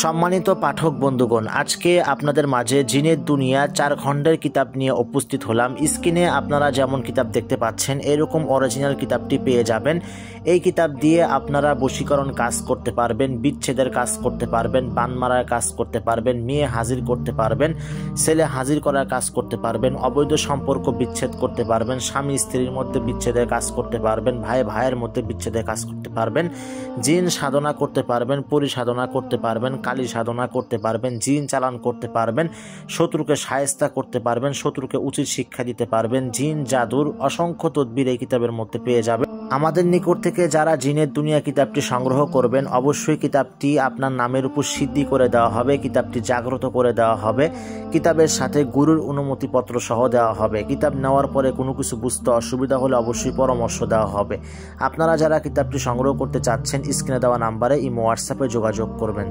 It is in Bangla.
সম্মানিত পাঠক বন্ধুগণ, আজকে আপনাদের মাঝে জিনের দুনিয়া 4 খণ্ডের কিতাব নিয়ে উপস্থিত হলাম। স্ক্রিনে আপনারা যেমন কিতাব দেখতে পাচ্ছেন এরকম অরিজিনাল কিতাবটি পেয়ে যাবেন। এই কিতাব দিয়ে আপনারা বশীকরণ কাজ করতে পারবেন, বিচ্ছেদের কাজ করতে পারবেন, বান মারার কাজ করতে পারবেন, মেয়ে হাজির করতে পারবেন, ছেলে হাজির করার কাজ করতে পারবেন, অবৈধ সম্পর্ক বিচ্ছেদ করতে পারবেন, স্বামী স্ত্রীর মধ্যে বিচ্ছেদের কাজ করতে পারবেন, ভাই ভাইয়ের মধ্যে বিচ্ছেদের কাজ করতে পারবেন, জিন সাধনা করতে পারবেন, পরিসাধনা করতে পারবেন, কালী সাধনা করতে পারবেন, জিন চালান করতে পারবেন, শত্রুকে শায়েস্তা করতে পারবেন, শত্রুকে উচিত শিক্ষা দিতে পারবেন, জিন জাদুর অসংখ্য তদবির এই কিতাবের মধ্যে পেয়ে যাবেন। আমাদের নিকট থেকে যারা জিনের দুনিয়া কিতাবটি সংগ্রহ করবেন অবশ্যই কিতাবটি আপনার নামের উপর সিদ্ধি করে দেওয়া হবে, কিতাবটি জাগ্রত করে দেওয়া হবে, কিতাবের সাথে গুরুর অনুমতিপত্র সহ দেওয়া হবে। কিতাব নেওয়ার পরে কোনো কিছু বুঝতে অসুবিধা হলে অবশ্যই পরামর্শ দেওয়া হবে। আপনারা যারা কিতাবটি সংগ্রহ করতে চাচ্ছেন স্ক্রিনে দেওয়া নাম্বারে ইমো হোয়াটসঅ্যাপে যোগাযোগ করবেন।